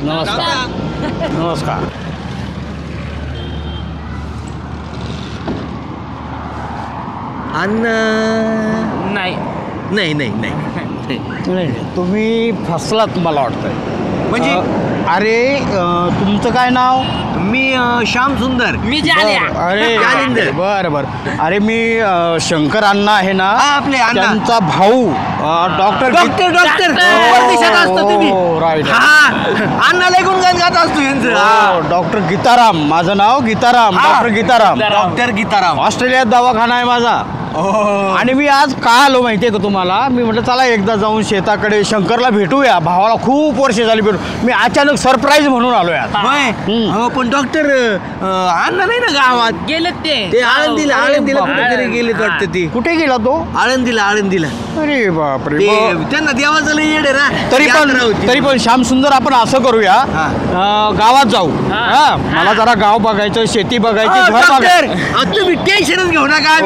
नमस्कार नमस्कार. अण्णा नाही नाही नाही नाही नाही तुम्ही फसलात मला वाटतंय. म्हणजे अरे तुमचं काय नाव? मी श्याम सुंदर. मी जाल्या. अरे जालिंदर. बर बर. अरे मी शंकर अण्णा आहे ना, हा, आपले अण्णा. त्यांचा भाऊ डॉक्टर डॉक्टर डॉक्टर परदेशात असतो तुम्ही. राईट. हा अण्णाला गुणगान गात असतो यांचं. डॉक्टर गीताराम, माझं नाव गीताराम. हा. डॉक्टर गीताराम. डॉक्टर गीताराम. ऑस्ट्रेलियात दवाखाना आहे माझा. आणि मी आज का आलो माहितीये का तुम्हाला? मी म्हटलं चला एकदा जाऊन शेताकडे शंकरला भेटूया, भावाला खूप वर्ष झाली भेटू. मी अचानक सरप्राईज म्हणून आलोय आज. होय. हो पण डॉक्टर अण्णा नाही ना गावात. गेलेत ते आळंदीला कुठेतरी गेलेत वाटतं ते. कुठे गेला तो? आळंदीला. अरे बापरे. ते त्यांना देवाचं लय येड आहे ना. तरी पण श्याम सुंदर आपण असं करूया, गावात जाऊ. हा मला जरा गाव बघायचं, शेती बघायची, घर डॉक्टर बघायचं. तुम्ही टेन्शनच घेऊ नका.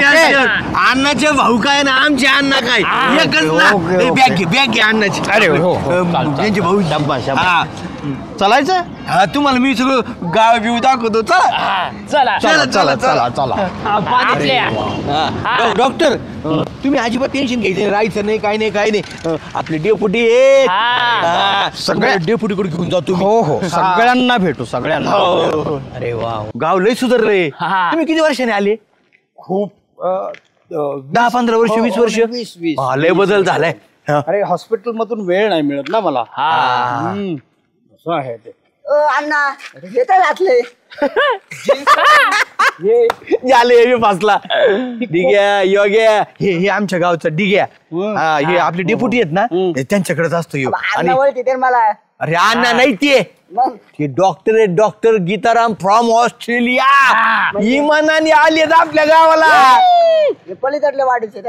अण्णाचे भाऊ काय ना आमचे अण्णा काय एकच ना. बॅग घे अण्णाची. अरे हो त्यांचे भाऊ. हा. चालायचं. हा तुम्हाला मी सगळं गाव बिव दाखवतो. चला चला चला चला चला चला. डॉक्टर तुम्ही अजिबात टेन्शन घ्यायचं राहायचं नाही. काय नाही आपले डेपुटी एक सगळ्या डेपुटीकडे घेऊन जातो. हो हो सगळ्यांना भेटू सगळ्यांना. अरे वा गाव लय सुधारलंय. तुम्ही किती वर्षाने आले? खूप 10-15 वर्ष 20 वर्ष. 20 हा, लय बदल झालाय. अरे हॉस्पिटल मधून वेळ नाही मिळत ना मला. असं आहे ते. अण्णा घेता घातले. झाले फसला. डिग्या योग्या हे आमच्या गावचं डिग्या. हा हे आपले डेपुटी आहेत ना, त्यांच्याकडेच असतो ह्यो. अण्णा ओळखते मला. अरे अण्णा नाही ते डॉक्टर आहे. Doctor Geetaram from Australia. इमानाने आलेत आपल्या गावाला. पलीकडल्या वाढीचे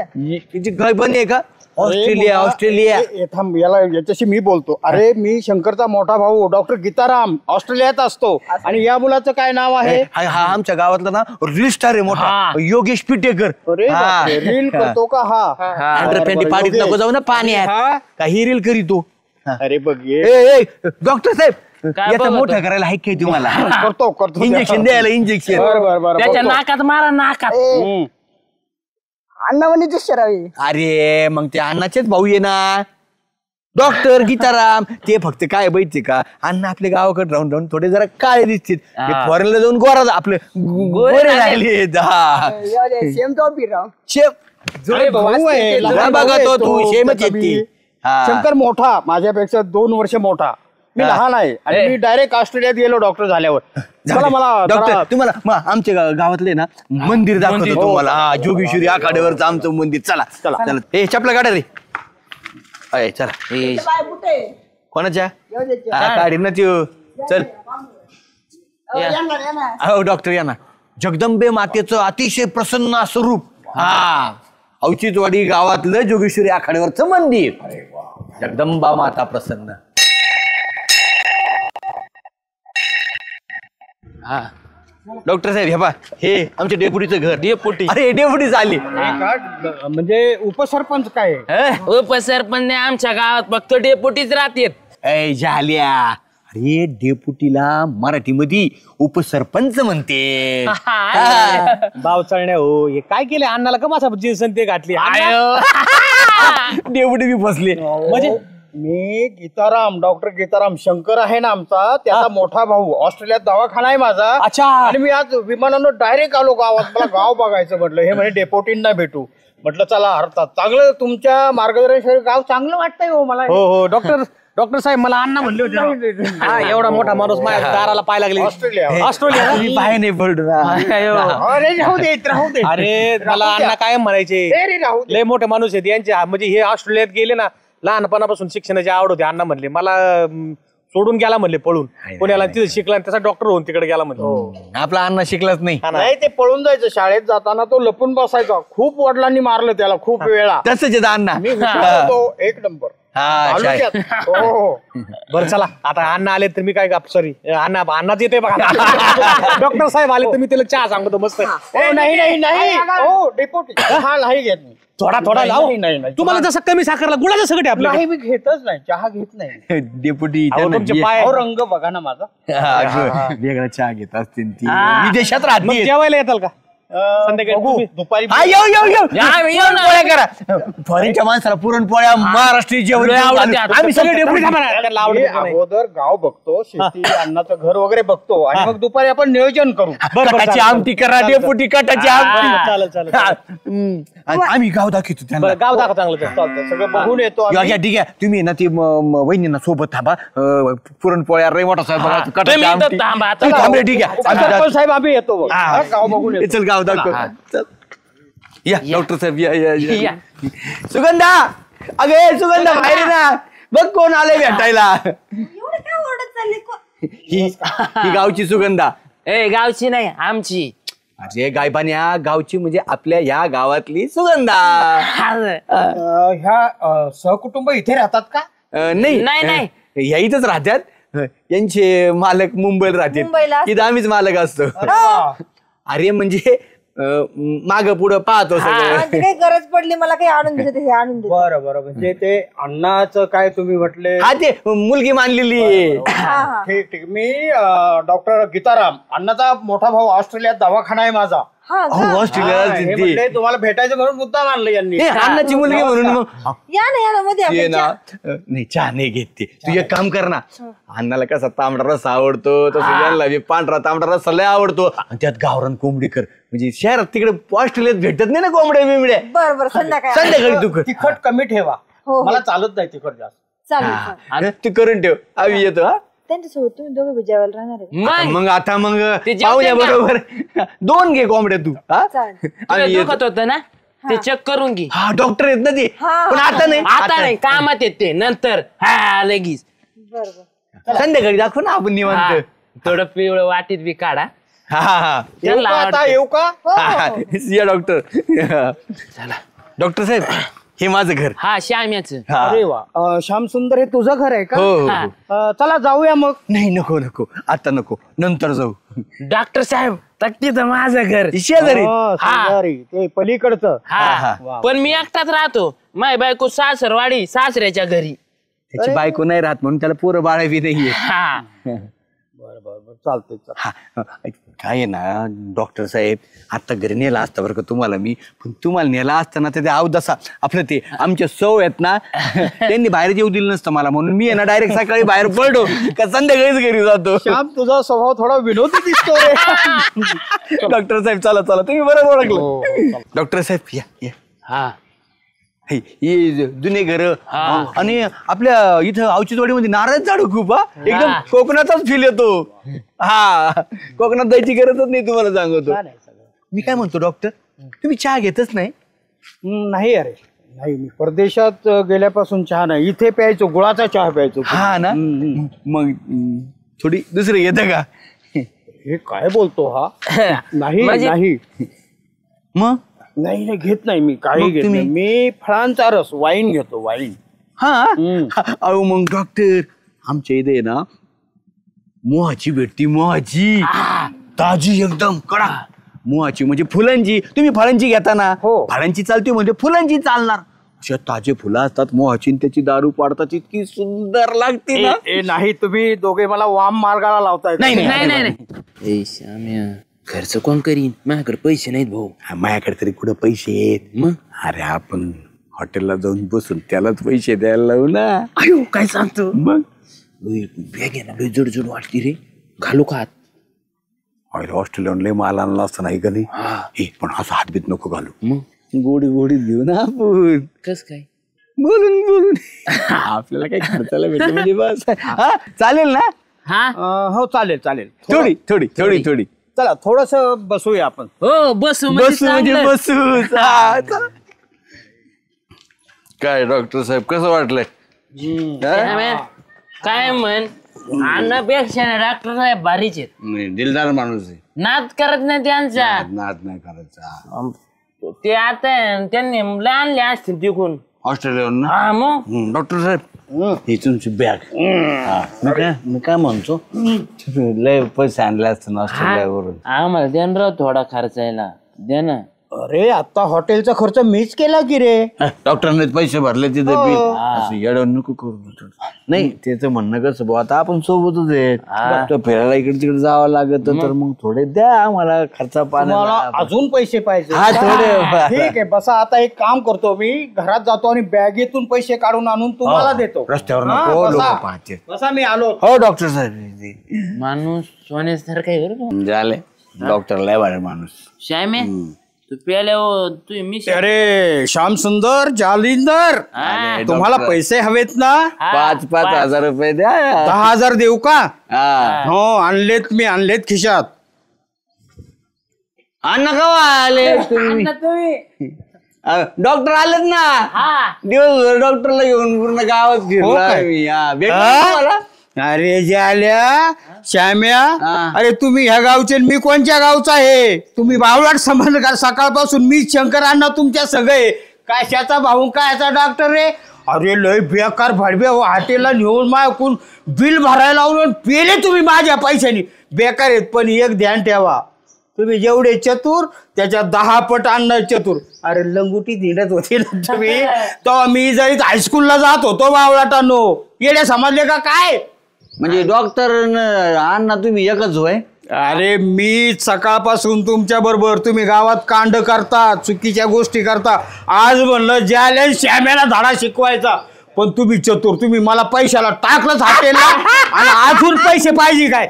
तिची काय बन आहे का? ऑस्ट्रेलिया. थांब याच्याशी मी बोलतो. अरे मी शंकरचा मोठा भाऊ डॉक्टर गीताराम ऑस्ट्रेलियात असतो. आणि या मुलाचं काय नाव आहे? हा आमच्या गावातला ना रील स्टार आहे मोठा, योगेश पिटेकर. रील करतो का? हा पाडीत नको जाऊ ना पाण्यात. काही रील करीतो. अरे बघ डॉक्टर साहेब याचा मोठा करायला आहे काय तुम्हाला? करतो इंजेक्शन द्यायला. इंजेक्शन त्याच्या नाकात मारा नाकात. अण्णा म्हणे शरावी. अरे मग ते अण्णाचेच भाऊ आहे ना डॉक्टर गीताराम. ते फक्त काय माहितीये का, अण्णा आपल्या गावाकडे राहून राहून थोडे जरा काळे दिसतील. फॉरेनला जाऊन गोरा आपले गोरे राहिले. सेम तो फिराव. बघा तो तू शेमच येते. शंकर मोठा माझ्यापेक्षा 2 वर्ष मोठा. मी लहान आहे आणि मी डायरेक्ट ऑस्ट्रेलियात गेलो डॉक्टर झाल्यावर. मला डॉक्टर तुम्हाला आमच्या गावातले ना मंदिर दाखवतो तुम्हाला. जोगेश्वरी आखाड्यावरचं आमचं मंदिर. चला चला चला. हे चपला काढा रे. अय चला. कोणाच्या काढी ना त्यो. चल हो डॉक्टर या ना. जगदंबे मातेचं अतिशय प्रसन्न असं रूप. हा औचित्यवाडी गावातलं जोगेश्वरी आखाड्यावरचं मंदिर. जगदंबा माता प्रसन्न. हा डॉक्टर साहेब हे बा हे आमच्या डेपुटीचं घर. डेपुटी. अरे डेपुटी झाली. म्हणजे उपसरपंच काय? उपसरपंच नाही आमच्या गावात, फक्त डेपुटीच राहतात. झाल्या. अरे डेपुटीला मराठीमध्ये उपसरपंच म्हणते. बाव चळण्या हो. हे काय केले अण्णाला का माझा जीन्स ते घातली? डेपुटी बी फसले. म्हणजे मी गीताराम डॉक्टर गीताराम शंकर आहे ना आमचा, त्याचा मोठा भाऊ. ऑस्ट्रेलियात दवाखाना आहे माझा. अच्छा. आणि मी आज विमानानं डायरेक्ट आलो गावात. मला गाव बघायचं म्हटलं. हे म्हणजे डेपोटींना भेटू म्हटलं. चला हरतात. चांगलं तुमच्या मार्गदर्शन गाव चांगलं वाटतंय हो मला. हो डॉक्टर साहेब मला अण्णा म्हणले होते. एवढा मोठा माणूस माझ्या दाराला पाय लागले. ऑस्ट्रेलिया पाय नाही पडू. अरे मला अण्णा काय म्हणायचे, लय मोठे माणूस आहेत यांचे. म्हणजे हे ऑस्ट्रेलियात गेले ना, लहानपणापासून शिक्षणाची आवड होती. अण्णा म्हणले मला सोडून गेला म्हणले पळून पुण्याला. तिथे शिकला त्याचा डॉक्टर होऊन तिकडे गेला म्हणले. आपला अण्णा शिकलाच नाही. नाही ते पळून जायचं. शाळेत जाताना तो लपून बसायचा. खूप वडिलांनी मारलं त्याला खूप वेळा. तसंच अण्णा. एक नंबर. हा शाळेत. तालुक्यात. हो बरं चला आता अण्णा आले तर मी काय सॉरी अण्णाच येते बघा डॉक्टर साहेब आले तर मी त्याला चहा सांगतो मस्त हो, नाही नाही नाही हो डेपोटी हा नाही घेत मी थोडा थोडा नाही, लाव नाही, नाही, नाही. तुम्हाला जसं कमी साखरला गुळाचं सगळं आहे आपल्याकडे. नाही मी घेतच नाही चहा घेत नाही डेपुटी अहो, त्यांना तुमचे जे- पाय अहो, रंग बघा ना माझा वेगळा चहा घेत असतील ती विदेशात मग राहते जेवायला येताल का संध्याकाळी बघू तुम्ही- दुपारी हा येऊ येऊ येऊ या, येऊ ना. पुरणपोळ्या करा फॉरेनच्या माणसाला पुरणपोळ्या महाराष्ट्रीय जेवण आवडते. आम्ही सगळे डेपुटी थांबा ना, त्यांना आवडत मी नाही. अगोदर गाव बघतो शेती अन्नाचं घर वगैरे बघतो आणि मग दुपारी आपण नियोजन करू बरं, कटाची चालेल. आमटी करा डेपुटी कटाची आमटी चालेल चालेल हा, आणि आम्ही गाव दाखवतो त्यांना बरं गाव दाखव चांगलं तर. चालतं सगळं बघून येतो या आम्ही. या, ठीक आहे तुम्ही ना ती वहिनींना सोबत थांबा पुरणपोळ्या रे मोठा साहेब बघा, कटाची तुम्ही इथं आमटी. थांबा. तुम्ही थांबले ठीक आहे आम्ही सरपंच जातो. साहेब आम्ही येतो बघ. हा. हा, गाव बघून येतो चल गाव दाखव चल. या डॉक्टर साहेब या या या. या. सुगंधा अगे सुगंधा बाहेर ये ना बघ कोण आले भेटायला एवढं काय ओरडत चालले ही गावची सुगंधा ए गावची नाही आमची. अरे गायबान्या गावची म्हणजे आपल्या या गावातली सुगंधा ह्या सहकुटुंब इथे राहतात का नाही नाही, नाही. ह्या इथंच राहतात यांचे मालक मुंबईला मुंबईला राहतात असतात. इथं आम्हीच मालक असतो अरे म्हणजे माग पुढं पाहतो सगळं म्हणजे काही गरज पडली मला काही आणून देते हे आणून देते बरं बरं म्हणजे ते अण्णाचं काय तुम्ही म्हटले हा ते मुलगी मानलेली आहे. हा हा ठीक ठीक मी डॉक्टर गीताराम अण्णाचा मोठा भाऊ ऑस्ट्रेलियात दवाखाना आहे माझा हा अहो, का? ऑस्ट्रेलियाला हा, हे ती- म्हटले तुम्हाला भेटायचं म्हणून मुद्दा मानलं यांनी हे अण्णाची मुलगी म्हणून मग या ना मध्ये ये आपण ना चहा. नाही चहा नाही घेत ते तू एक काम कर ना अण्णाला कसा तांबडा रस्सा आवडतो तसं यांना बी पांढरा तांबडा रस्सा लय आवडतो आणि त्यात गावरान कोंबडी कर म्हणजे शहरात तिकडे ऑस्ट्रेलियात भेटत नाही ना कोंबड्या बिंबड्या बरं बरं संध्याकाळी संध्याकाळी तू कर तिखट कमी ठेवा हो. मला चालत नाही तिखट जास्त चालेल चालेल. हा, तू करून ठेव आम्ही येतो हा त्यांच्यासोबत तुम्ही दोघं जेवायला राहणार आहे आता मग ते जेवते पाहुण्या का? बरोबर 2 घे कोंबड्या तू हा चालेल. आम्ही तुला येतो. दुखत होतं ना ते चेक करून घे. हा डॉक्टर आहेत ना ते हा, पण आता नाही आता नाही कामात येते नंतर हा लगेच. बरं बरं संध्याकाळी दाखव ना आपण हा, निवांत थोडं पिवळं वाटीत बी काढा. हा हा येऊ त्यांना का आता आवडते. येऊ का हो, हो, हा, हो. या डॉक्टर चला डॉक्टर साहेब हे माझं घर हा श्याम्याच. हा. अरे वा श्याम सुंदर हे तुझं घर आहे का हो हो, हा. हो चला जाऊया मग नाही नको नको आता नको नंतर जाऊ डॉक्टर साहेब तक्ती तर माझं घर. शेजारी हो, शेजारी. ते पलीकडचं हा हा. पण मी एकटाच राहतो. माय बायको सासरवाडी सासऱ्याच्या घरी. त्याची बायको नाही राहत म्हणून त्याला पोरं बाळा बी नाहीये हा बरं बरं बरं चालतंय हा काय आहे ना डॉक्टर साहेब आता घरी नेला असता बरं का तुम्हाला मी पण तुम्हाला नेला असताना ते अवदसा आपलं ते आमच्या सौ आहेत ना त्यांनी बाहेर येऊ दिलं नसतं मला म्हणून मी आहे ना डायरेक्ट सकाळी बाहेर पडतो का संध्याकाळीच घरी जातो श्याम तुझा स्वभाव थोडा विनोदी दिसतो रे डॉक्टर साहेब चला चला तुम्ही बरोबर ओळखलं डॉक्टर साहेब या या हा ही जुने घर हा. आणि आपल्या इथं औचितवाडीमध्ये नारळ झाड खूप हा एकदम हा. कोकणातच फील येतो हा कोकणात जायची गरजच नाही तुम्हाला सांगतो मी काय म्हणतो डॉक्टर तुम्ही चहा घेतच नाही नाही अरे नाही मी परदेशात गेल्यापासून चहा नाही इथे प्यायचो गुळाचा चहा प्यायचो हा ना मग थोडी दुसरी येतं का हे काय बोलतो हा नाही म्हणजे- नाही मग नाही नाही घेत नाही मी काही मग घेत तुम्ही? नाही मी फळांचा रस वाईन घेतो वाईन हा अहो मग डॉक्टर आमच्या इथे आहे ना मोहाची भेटती मोहाची ताजी एकदम कडा मोहाची म्हणजे फुलांची तुम्ही फळांची घेता ना हो. फळांची चालते म्हणजे फुलांची चालणार अशा ताजे फुलं असतात मोहाची आणि त्याची दारू पाडतात इतकी सुंदर लागते ना ए नाही तुम्ही दोघे मला वाम मार्गाला लावताय नाही, नाही नाही नाही. ए श्याम्या खर्च कोण करीन माझ्याकडे पैसे नाहीत भाऊ. माझ्याकडे तरी कुठं पैसे आहेत मग अरे आपण हॉटेलला जाऊन बसून त्यालाच पैसे द्यायला लावू ना अयो काय सांगतो. मग बॅग आहे ना लय जड वाटते रे घालू का हात? अरे ऑस्ट्रेलियाहून लय माल आणला असता नाही कधी हे पण असं हातबीत नको घालू मग गोडी गोडीत घेऊ ना आपण कस काय बोलून बोलून आपल्याला काही खर्चाला भेटलं म्हणजे बस हा चालेल ना हा हो चालेल चालेल थोडी थोडी थोडी थोडी चला थोडस बसूया आपण हो बसू बसू म्हणजे चांगलं. बसू हा, चला. काय डॉक्टर साहेब कसं वाटलंय श्याम्या, काय म्हण अन्नापेक्षा ना डॉक्टर साहेब भारीच आहेत. नाही दिलदार माणूस आहे नाद करत नाही त्यांचा. नाद नाही करायचा ते आता त्यांनी लय आणले असतील तिकून ऑस्ट्रेलियावरून ना हा मग डॉक्टर साहेब ही तुमची बॅग मी काय म्हणतो तुम्ही लय पैसे आणले असते ना ऑस्ट्रेलियावरून आम्हाला द्या ना राव थोडा खर्चायला द्या ना. अरे आता हॉटेलचा खर्च मीच केला की रे. डॉक्टरांनी पैसे भरले तिथे बिल असं येडवण नको करू. नाही त्याचं म्हणणं कसं भाऊ आता आपण सोबतच आहेत फिरायला इकडे तिकडे जावं लागत तर मग थोडे द्या आम्हाला खर्चा मला पाण्याला अजून पैसे पाहिजे. हा थोडे ठीक आहे बसा आता एक काम करतो मी घरात जातो आणि बॅगेतून पैसे काढून आणून तुम्हाला देतो. रस्त्यावर हा, नको बसा. लोक पाहते. बसा मी आलो. हो डॉक्टर साहेब माणूस सोन्यासारखा आहे बरं का. झाले डॉक्टर लय भारी माणूस. श्यामे तू प्याल्या तू मी अरे श्याम सुंदर जालिंदर तुम्हाला पैसे हवेत ना? 5,000 रुपये द्या. 10,000 देऊ का? हा हो आणलेत खिशात. अण्णा कवा आले तुम्ही? डॉक्टर आलेत ना दिवसभर डॉक्टरला घेऊन पूर्ण गावात फिरला मी. भेटला तुम्हाला? अरे जाल्या श्याम्या हा. अरे तुम्ही ह्या गावचे आणि मी कोणत्या गावचा आहे? तुम्ही बावळाट संबंध का? सकाळपासून मी शंकर अण्णा तुमच्या सगळे कशाचा भाऊ कायचा डॉक्टर आहे? अरे लय बेकार भाडबे हॉटेलला नेऊन ऐकून बिल भरायला लावून पेले तुम्ही माझ्या पैशानी. बेकार आहेत पण एक ध्यान ठेवा तुम्ही जेवढे चतुर त्याच्या 10 पट अन्न चतुर. अरे लंगुटी धिंडत होते ना तुम्ही तेव्हा मी जरी हायस्कूलला जात होतो बावळाटांनो. येड्या समजले का काय? म्हणजे डॉक्टर अण्णा तुम्ही एकच होय? अरे मी सकाळपासून तुमच्या बरोबर तुम्ही गावात कांड करता चुकीच्या गोष्टी करता. आज म्हणलं ज्याला श्याम्याला धडा शिकवायचा पण तुम्ही चतुर तुम्ही मला पैशाला टाकलंच हॉटेलला आणि अजून पैसे पाहिजे काय?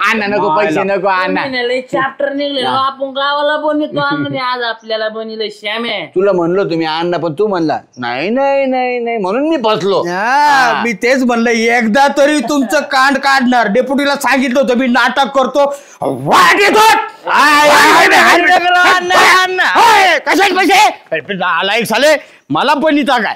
अण्णा नको पैसे नको अण्णा. चॅप्टर निघले आपण गावाला बनवतो आणि आज आपल्याला बनलं श्यामे. तुला म्हणलो तुम्ही अण्णा पण तू म्हणला नाही नाही नाही नाही म्हणून मी फसलो. हा, मी तेच म्हणलं एकदा तरी तुमचं कांड काढणार. डेप्युटीला सांगितलं होतं मी नाटक करतो. वाट येतो. कशाच पैसे आलाय झाले मला पण इथं काय